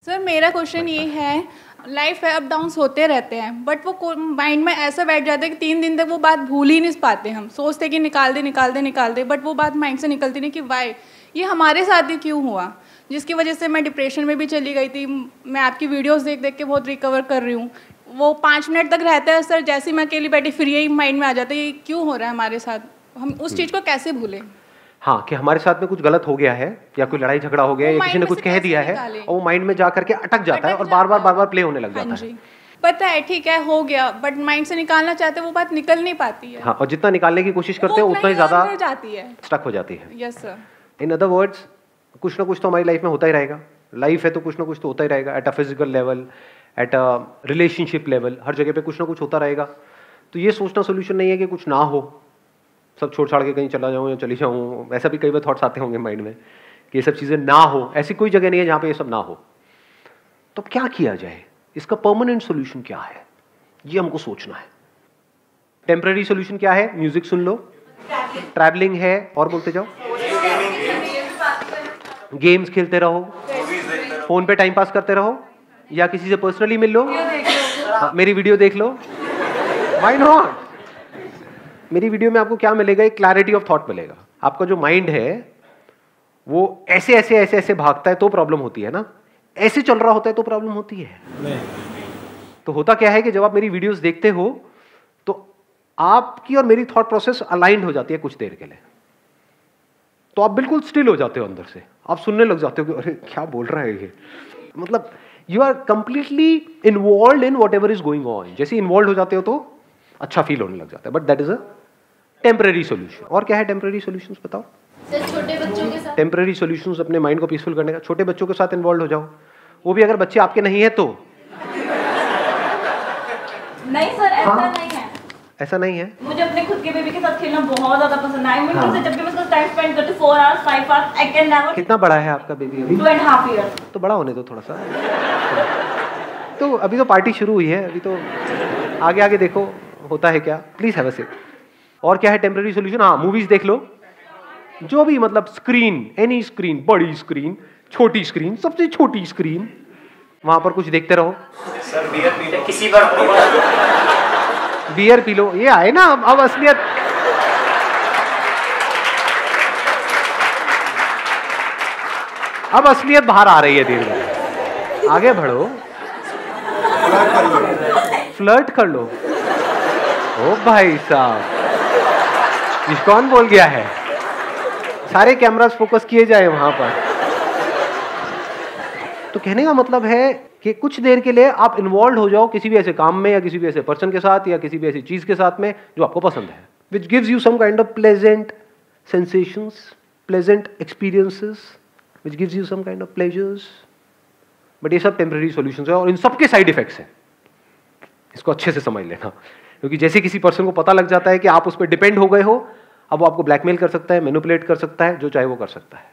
Sir मेरा question ये है, लाइफ है, अप डाउन्स होते रहते हैं, बट वो माइंड में ऐसा बैठ जाता है कि 3 दिन तक वो बात भूल ही नहीं पाते। हम सोचते कि निकाल दे, बट वो बात माइंड से निकलती नहीं कि वाई ये हमारे साथ ही क्यों हुआ, जिसकी वजह से मैं डिप्रेशन में भी चली गई थी। मैं आपकी वीडियोस देख देख के बहुत रिकवर कर रही हूँ। वो 5 मिनट तक रहता है सर, जैसे ही मैं अकेली बैठी फिर यही माइंड में आ जाता है ये क्यों हो रहा है हमारे साथ, हम उस चीज़ को कैसे भूलें। हाँ, कि हमारे साथ में कुछ गलत हो गया है या कोई लड़ाई झगड़ा हो गया या किसी ने कुछ कह दिया है और वो माइंड में जा करके अटक जाता है और बार बार प्ले होने लग जाता है। पता है ठीक है हो गया, बट माइंड से निकालना चाहते हैं वो बात निकल नहीं पाती है। हाँ, और जितना निकालने की कोशिश करते हैं उतना ही ज्यादा जाती है, स्टक हो जाती है। Yes sir. In other words, कुछ ना कुछ तो हमारी लाइफ में होता ही रहेगा। लाइफ है तो कुछ ना कुछ तो होता ही रहेगा, at a physical level, at a relationship level, हर जगह पे कुछ ना कुछ होता रहेगा। तो ये सोचना सोल्यूशन नहीं है कि कुछ ना हो, सब छोड़ छाड़ के कहीं चला जाऊँ या चली जाऊँ। ऐसा भी कई बार थॉट्स आते होंगे माइंड में कि ये सब चीज़ें ना हो। ऐसी कोई जगह नहीं है जहाँ पे ये सब ना हो। तो अब क्या किया जाए, इसका परमानेंट सोल्यूशन क्या है, ये हमको सोचना है। टेम्पररी सोल्यूशन क्या है? म्यूजिक सुन लो, ट्रैवलिंग है, और बोलते जाओ, गेम्स खेलते रहो, फोन पे टाइम पास करते रहो, या किसी से पर्सनली मिल लो, मेरी वीडियो देख लो। Why not? मेरी वीडियो में आपको क्या मिलेगा? एक क्लैरिटी ऑफ थॉट मिलेगा। आपका जो माइंड है वो ऐसे भागता है तो प्रॉब्लम होती है ना, ऐसे चल रहा होता है तो प्रॉब्लम होती है नहीं। तो होता क्या है कि जब आप मेरी वीडियोस देखते हो तो आपकी और मेरी थॉट प्रोसेस अलाइंड हो जाती है कुछ देर के लिए। तो आप बिल्कुल स्टिल हो जाते हो अंदर से, आप सुनने लग जाते हो कि अरे क्या बोल रहा है ये, मतलब you are completely involve in whatever is going on. जैसे इन्वॉल्व हो जाते हो तो अच्छा फील होने लग जाता है, but that is a temporary solution. और क्या है टेम्पररी सोल्यूशंस बताओ? सर छोटे बच्चों के साथ टेम्पररी सोल्यूशंस अपने माइंड को पीसफुल करने का, छोटे बच्चों के साथ इन्वॉल्व हो जाओ, वो भी अगर बच्चे आपके नहीं है तो। नहीं सर, ऐसा नहीं है। ऐसा नहीं है? मुझे अपने खुद के बेबी के साथ खेलना बहुत ज्यादा पसंद है। मैं उनसे जब भी मैं उसका टाइम स्पेंड करती हूं 4 hours 5 hours, I can never. कितना बड़ा है आपका बेबी अभी? 2.5 ईयर्स। तो बड़ा होने दो थोड़ा सा। तो अभी तो पार्टी शुरू हुई है, अभी तो आगे आगे देखो होता है क्या। Please have a seat. और क्या है टेम्पररी सोल्यूशन? हाँ, मूवीज देख लो, जो भी, मतलब स्क्रीन, एनी स्क्रीन, बड़ी स्क्रीन, छोटी स्क्रीन, सबसे छोटी स्क्रीन, वहां पर कुछ देखते रहो। सर बियर पी लो, किसी बार बियर पी लो, ये आए ना अब असलियत। अब असलियत बाहर आ रही है धीरे धीरे। आगे बढ़ो, फ्लर्ट कर लो। ओ भाई साहब, ये कौन बोल गया है? सारे कैमरास फोकस किए जाए वहां पर। तो कहने का मतलब है कि कुछ देर के लिए आप इन्वॉल्व हो जाओ किसी भी ऐसे काम में या किसी भी ऐसे पर्सन के साथ या किसी भी ऐसी चीज के साथ में जो आपको पसंद है, which gives you some kind of pleasant sensations, pleasant experiences, which gives you some kind of pleasures. But ये सब टेम्पररी सॉल्यूशंस है और इन सबके साइड इफेक्ट्स हैं। इसको अच्छे से समझ लेना, क्योंकि जैसे किसी पर्सन को पता लग जाता है कि आप उस पर डिपेंड हो गए हो, अब वो आपको ब्लैकमेल कर सकता है, मैनिपुलेट कर सकता है, जो चाहे वो कर सकता है।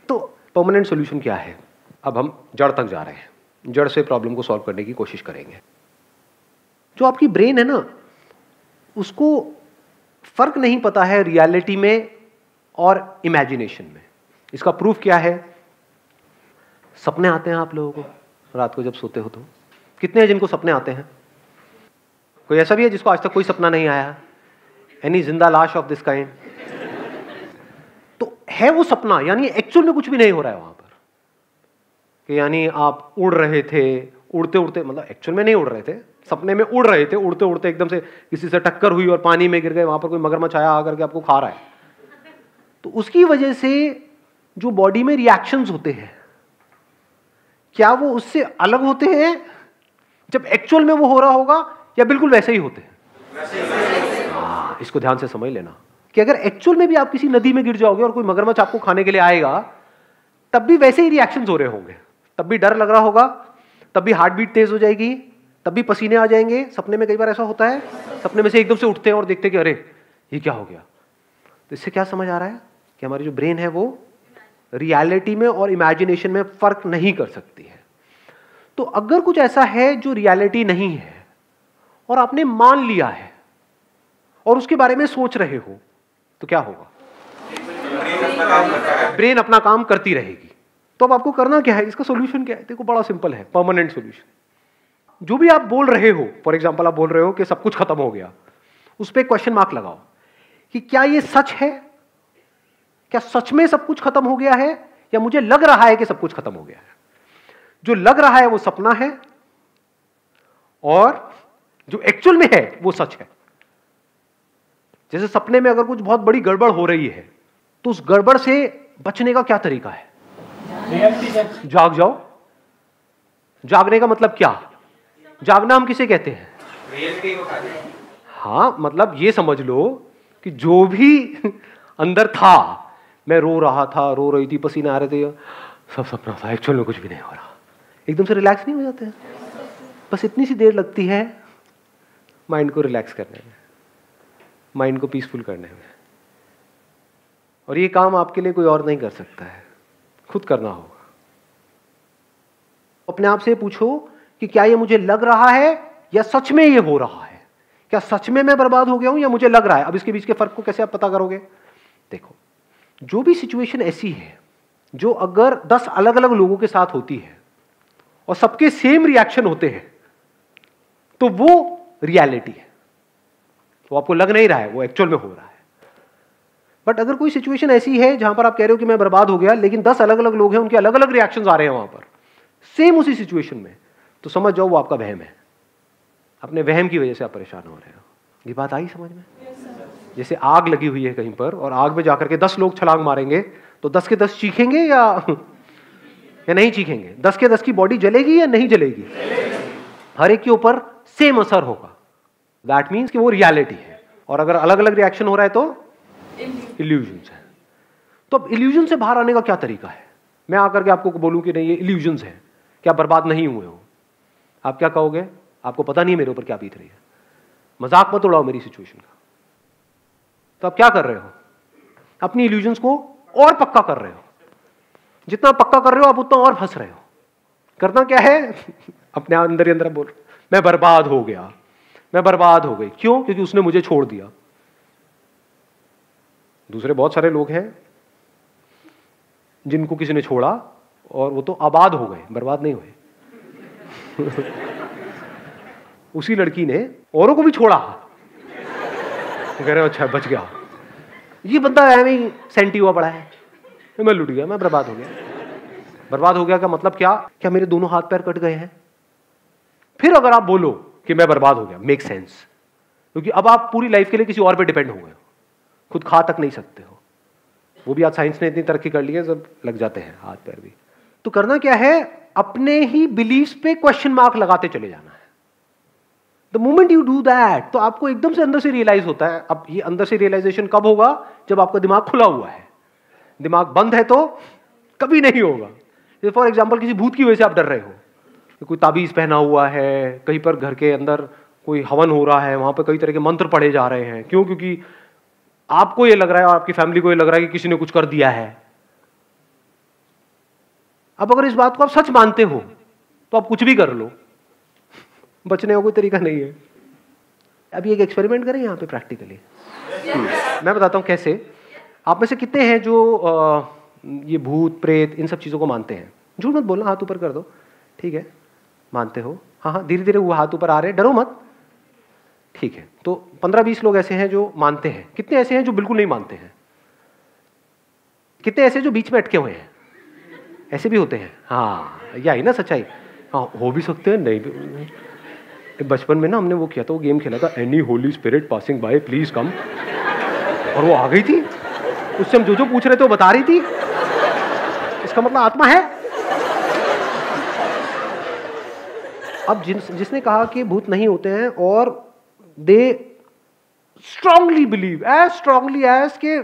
तो परमानेंट सॉल्यूशन क्या है? अब हम जड़ तक जा रहे हैं, जड़ से प्रॉब्लम को सॉल्व करने की कोशिश करेंगे। जो आपकी ब्रेन है ना, उसको फर्क नहीं पता है रियलिटी में और इमेजिनेशन में। इसका प्रूफ क्या है? सपने आते हैं आप लोगों को रात को जब सोते हो तो? कितने हैं जिनको सपने आते हैं? कोई ऐसा भी है जिसको आज तक कोई सपना नहीं आया? एनी जिंदा लाश ऑफ दिस काइंड? तो है वो सपना, यानी एक्चुअल में कुछ भी नहीं हो रहा है वहां पर, कि यानी आप उड़ रहे थे, उड़ते उड़ते, मतलब एक्चुअल में नहीं उड़ रहे थे, सपने में उड़ रहे थे, उड़ते उड़ते एकदम से किसी से टक्कर हुई और पानी में गिर गए, वहां पर कोई मगरमच्छ आया आकर के आपको खा रहा है। तो उसकी वजह से जो बॉडी में रिएक्शंस होते हैं, क्या वो उससे अलग होते हैं जब एक्चुअल में वो हो रहा होगा, या बिल्कुल वैसे ही होते हैं? इसको ध्यान से समझ लेना कि अगर एक्चुअल में भी आप किसी नदी में गिर जाओगे और कोई मगरमच्छ आपको खाने के लिए आएगा, तब भी वैसे ही रिएक्शंस हो रहे होंगे, तब भी डर लग रहा होगा, तब भी हार्ट बीट तेज हो जाएगी, तब भी पसीने आ जाएंगे। सपने में कई बार ऐसा होता है, सपने में से एकदम से उठते हैं और देखते हैं कि अरे ये क्या हो गया। तो इससे क्या समझ आ रहा है कि हमारी जो ब्रेन है वो रियलिटी में और इमेजिनेशन में फर्क नहीं कर सकती है। तो अगर कुछ ऐसा है जो रियलिटी नहीं है और आपने मान लिया है और उसके बारे में सोच रहे हो, तो क्या होगा? ब्रेन अपना काम करती रहेगी। तो अब आपको करना क्या है, इसका सोल्यूशन क्या है? देखो बड़ा सिंपल है, परमानेंट सोल्यूशन। जो भी आप बोल रहे हो, फॉर एग्जाम्पल आप बोल रहे हो कि सब कुछ खत्म हो गया, उस पर क्वेश्चन मार्क लगाओ कि क्या ये सच है? क्या सच में सब कुछ खत्म हो गया है, या मुझे लग रहा है कि सब कुछ खत्म हो गया है? जो लग रहा है वो सपना है, और जो एक्चुअल में है वो सच है। जैसे सपने में अगर कुछ बहुत बड़ी गड़बड़ हो रही है, तो उस गड़बड़ से बचने का क्या तरीका है? जाग जाओ। जागने का मतलब क्या? जागना हम किसे कहते हैं? हाँ, मतलब ये समझ लो कि जो भी अंदर था, मैं रो रहा था, रो रही थी, पसीना आ रहे थे, सब सपना था, एक्चुअल में कुछ भी नहीं हो रहा। एकदम से रिलैक्स नहीं हो जाते हैं? बस इतनी सी देर लगती है माइंड को रिलैक्स करने में, माइंड को पीसफुल करने में। और ये काम आपके लिए कोई और नहीं कर सकता है, खुद करना होगा। अपने आप से पूछो कि क्या ये मुझे लग रहा है या सच में ये हो रहा है? क्या सच में मैं बर्बाद हो गया हूं या मुझे लग रहा है? अब इसके बीच के फर्क को कैसे आप पता करोगे? देखो, जो भी सिचुएशन ऐसी है जो अगर 10 अलग अलग लोगों के साथ होती है और सबके सेम रिएक्शन होते हैं, तो वो रियलिटी है। वो आपको लग नहीं रहा है, वो एक्चुअल में हो रहा है। बट अगर कोई सिचुएशन ऐसी है जहां पर आप कह रहे हो कि मैं बर्बाद हो गया, लेकिन 10 अलग अलग लोग हैं, उनके अलग अलग रिएक्शंस आ रहे हैं वहां पर सेम उसी सिचुएशन में, तो समझ जाओ वो आपका वहम है। अपने वहम की वजह से आप परेशान हो रहे हो। ये बात आई समझ में? जैसे आग लगी हुई है कहीं पर, और आग में जाकर के 10 लोग छलांग मारेंगे, तो 10 के 10 चीखेंगे या नहीं चीखेंगे? 10 के 10 की बॉडी जलेगी या नहीं जलेगी? हर एक के ऊपर सेम असर होगा। दैट मीन्स कि वो रियलिटी है। और अगर अलग अलग रिएक्शन हो रहा है तो इल्यूजन्स है। तो अब इल्यूजन से बाहर आने का क्या तरीका है? मैं आकर के आपको बोलूं कि नहीं ये इल्यूजन्स है, क्या बर्बाद नहीं हुए हो, आप क्या कहोगे? आपको पता नहीं मेरे ऊपर क्या बीत रही है, मजाक मत उड़ाओ मेरी सिचुएशन का। तो आप क्या कर रहे हो? अपनी इल्यूजन्स को और पक्का कर रहे हो। जितना पक्का कर रहे हो आप उतना और फंस रहे हो। करना क्या है? अपने अंदर ही अंदर बोल, मैं बर्बाद हो गया, मैं बर्बाद हो गई। क्यों? क्योंकि उसने मुझे छोड़ दिया। दूसरे बहुत सारे लोग हैं जिनको किसी ने छोड़ा और वो तो आबाद हो गए, बर्बाद नहीं हुए। उसी लड़की ने औरों को भी छोड़ा, कह रहे हो अच्छा बच गया। ये बंदा है सेंटी हुआ पड़ा है, मैं लुट गया, मैं बर्बाद हो गया। बर्बाद हो गया का मतलब क्या? क्या मेरे दोनों हाथ पैर कट गए हैं? फिर अगर आप बोलो कि मैं बर्बाद हो गया, मेक सेंस, क्योंकि अब आप पूरी लाइफ के लिए किसी और पे डिपेंड हो गए, खुद खा तक नहीं सकते हो। वो भी आज साइंस ने इतनी तरक्की कर ली है, सब लग जाते हैं हाथ पैर भी। तो करना क्या है? अपने ही बिलीफ्स पे क्वेश्चन मार्क लगाते चले जाना है। The moment you do that, तो आपको एकदम से अंदर से रियलाइज होता है। अब ये अंदर से रियलाइजेशन कब होगा? जब आपका दिमाग खुला हुआ है। दिमाग बंद है तो कभी नहीं होगा। जैसे फॉर एग्जाम्पल किसी भूत की वजह से आप डर रहे हो, तो कोई ताबीज पहना हुआ है, कहीं पर घर के अंदर कोई हवन हो रहा है, वहां पर कई तरह के मंत्र पढ़े जा रहे हैं। क्यों? क्योंकि आपको ये लग रहा है और आपकी फैमिली को ये लग रहा है कि किसी ने कुछ कर दिया है। अब अगर इस बात को आप सच मानते हो तो आप कुछ भी कर लो, बचने का कोई तरीका नहीं है। अभी एक एक्सपेरिमेंट करें यहाँ पे प्रैक्टिकली। मैं बताता हूँ कैसे। आप में से कितने हैं जो ये भूत प्रेत इन सब चीज़ों को मानते हैं? झूठ मत बोलना, हाथ ऊपर कर दो। ठीक है, मानते हो? हाँ हाँ, धीरे धीरे वो हाथ ऊपर आ रहे हैं, डरो मत। ठीक है, तो 15-20 लोग ऐसे हैं जो मानते हैं। कितने ऐसे हैं जो बिल्कुल नहीं मानते हैं? कितने ऐसे जो बीच में अटके हुए हैं? ऐसे भी होते हैं। हाँ, यही ना सच्चाई। हाँ, हो भी सकते हैं, नहीं भी। बचपन में ना हमने वो किया था, वो गेम खेला था, any Holi spirit passing by please come, और वो आ गई थी। उससे हम जो पूछ रहे थे वो बता रही थी। इसका मतलब आत्मा है। अब जिसने कहा कि भूत नहीं होते हैं, और they strongly believe, as strongly as के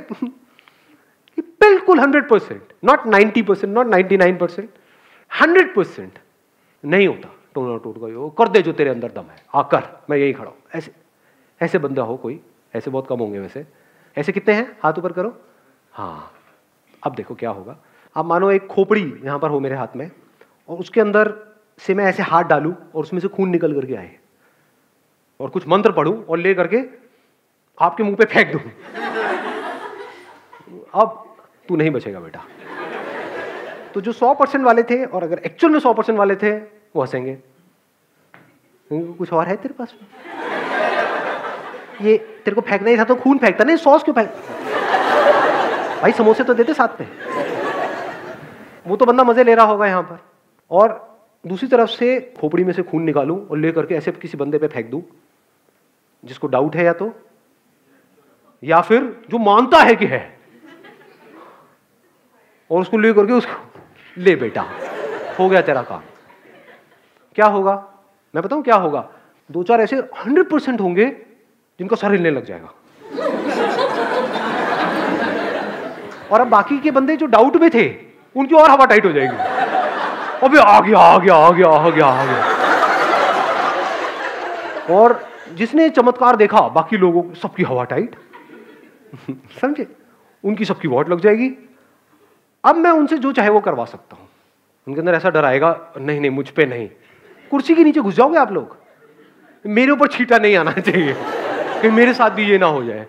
बिल्कुल 100%, नॉट 90%, नॉट 99%, 100% नहीं होता। टोना टूट गई, कर दे जो तेरे अंदर दम है, आकर मैं यही खड़ा हूं। ऐसे ऐसे बंदा हो कोई? ऐसे बहुत कम होंगे वैसे। ऐसे कितने हैं? हाथ ऊपर करो। हाँ, अब देखो क्या होगा। अब मानो एक खोपड़ी यहां पर हो मेरे हाथ में, और उसके अंदर से मैं ऐसे हाथ डालूं और उसमें से खून निकल करके आए, और कुछ मंत्र पढ़ूं और ले करके आपके मुंह पे फेंक दूं। अब तू नहीं बचेगा बेटा। तो जो 100% वाले थे और अगर एक्चुअल में 100% वाले थे वो हंसेंगे, कुछ और है तेरे पास में? ये तेरे को फेंकना ही था तो खून फेंकता, नहीं सॉस क्यों फेंक? भाई समोसे तो देते साथ में। वो तो बंदा मजे ले रहा होगा यहाँ पर, और दूसरी तरफ से खोपड़ी में से खून निकालूं और ले करके ऐसे किसी बंदे पे फेंक दूं जिसको डाउट है या फिर जो मानता है कि है, और उसको ले करके उसको ले बेटा हो गया तेरा काम। क्या होगा मैं बताऊं क्या होगा? 2-4 ऐसे 100% होंगे जिनका सर हिलने लग जाएगा, और अब बाकी के बंदे जो डाउट में थे उनकी और हवा टाइट हो जाएगी। अबे आ गया आ गया आ गया आ गया आ गया। और जिसने चमत्कार देखा बाकी लोगों सबकी हवा टाइट समझे, उनकी सबकी वॉट लग जाएगी। अब मैं उनसे जो चाहे वो करवा सकता हूं। उनके अंदर ऐसा डर आएगा, नहीं नहीं मुझ पे नहीं। कुर्सी के नीचे घुस जाओगे आप लोग, मेरे ऊपर छींटा नहीं आना चाहिए कि मेरे साथ भी ये ना हो जाए।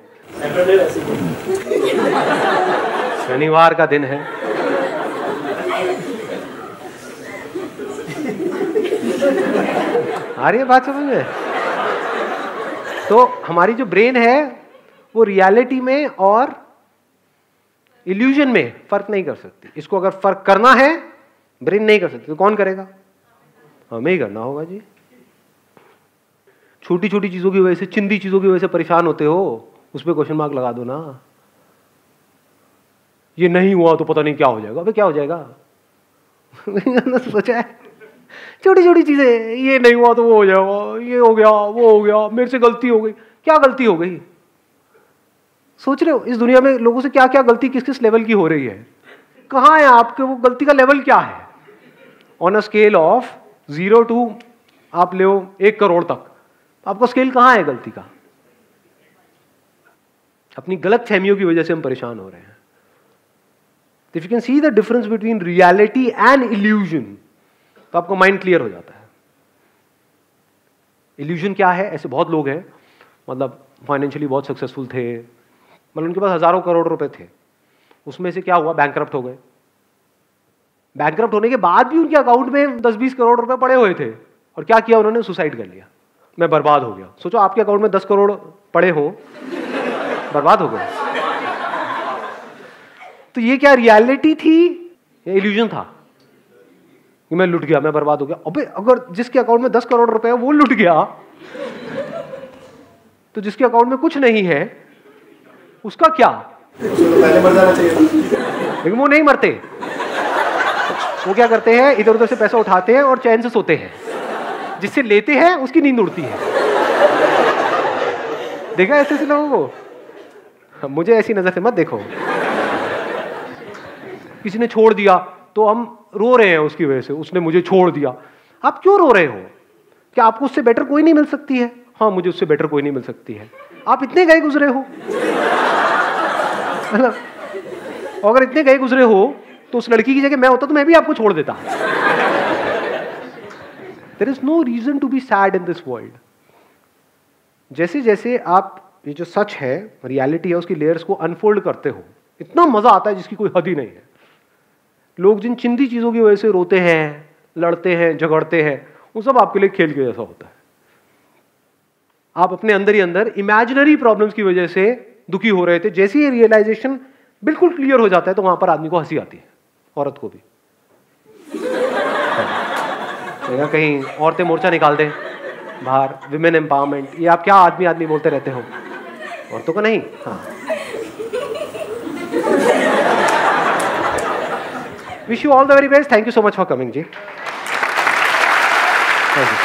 शनिवार का दिन है, आ रही है बात समझ में? तो हमारी जो ब्रेन है वो रियलिटी में और इल्यूजन में फर्क नहीं कर सकती। इसको अगर फर्क करना है ब्रेन नहीं कर सकती तो कौन करेगा? हमें ही करना होगा जी। छोटी छोटी चीजों की वजह से, चिंदी चीजों की वजह से परेशान होते हो, उस पर क्वेश्चन मार्क लगा दो ना। ये नहीं हुआ तो पता नहीं क्या हो जाएगा। अबे क्या हो जाएगा? सोचा है छोटी छोटी चीजें, ये नहीं हुआ तो वो हो जाएगा, ये हो गया वो हो गया, मेरे से गलती हो गई। क्या गलती हो गई? सोच रहे हो इस दुनिया में लोगों से क्या क्या गलती किस किस लेवल की हो रही है? कहाँ है आपके वो गलती का लेवल क्या है? On a scale of 0 to आप ले 1 करोड़ तक, आपका स्केल कहाँ है गलती का? अपनी गलत फहमियों की वजह से हम परेशान हो रहे हैं। If you can see the difference between reality and illusion, तो आपका माइंड क्लियर हो जाता है। इल्यूजन क्या है? ऐसे बहुत लोग हैं, मतलब फाइनेंशियली बहुत सक्सेसफुल थे, मतलब उनके पास हजारों करोड़ रुपए थे, उसमें से क्या हुआ? बैंकक्रप्ट हो गए। बैंकक्रप्ट होने के बाद भी उनके अकाउंट में 10-20 करोड़ रुपए पड़े हुए थे, और क्या किया उन्होंने? सुसाइड कर लिया। मैं बर्बाद हो गया। सोचो आपके अकाउंट में 10 करोड़ पड़े हो, बर्बाद हो गए। तो ये क्या रियलिटी थी या इल्यूजन था कि मैं लुट गया, मैं बर्बाद हो गया? अबे अगर जिसके अकाउंट में 10 करोड़ रुपए है वो लुट गया, तो जिसके अकाउंट में कुछ नहीं है उसका क्या? पहले मर जाना चाहिए। लेकिन वो नहीं मरते। वो क्या करते हैं? इधर उधर से पैसा उठाते हैं और चैन से सोते हैं। जिससे लेते हैं उसकी नींद उड़ती है। देखा ऐसे ऐसे लोगों को? मुझे ऐसी नजर से मत देखो। किसी ने छोड़ दिया तो हम रो रहे हैं उसकी वजह से, उसने मुझे छोड़ दिया। आप क्यों रो रहे हो? क्या आपको उससे बेटर कोई नहीं मिल सकती है? हाँ, मुझे उससे बेटर कोई नहीं मिल सकती है। आप इतने गए गुजरे हो, अगर इतने गए गुजरे हो तो उस लड़की की जगह मैं होता तो मैं भी आपको छोड़ देता। There is no reason to be sad in this world. जैसे जैसे आप ये जो सच है, रियलिटी है, उसकी लेयर्स को अनफोल्ड करते हो, इतना मजा आता है जिसकी कोई हद ही नहीं है। लोग जिन चिंदी चीजों की वजह से रोते हैं, लड़ते हैं, झगड़ते हैं, वो सब आपके लिए खेल के जैसा होता है। आप अपने अंदर ही अंदर इमेजिनरी प्रॉब्लम्स की वजह से दुखी हो रहे थे, जैसे ही रियलाइजेशन बिल्कुल क्लियर हो जाता है तो वहां पर आदमी को हंसी आती है, औरत को भी। कहीं औरतें मोर्चा निकाल दें बाहर, विमेन एम्पावरमेंट, ये आप क्या आदमी आदमी बोलते रहते हो, औरतों को नहीं। हाँ, wish you all the very best. Thank you so much for coming जी। Thank you.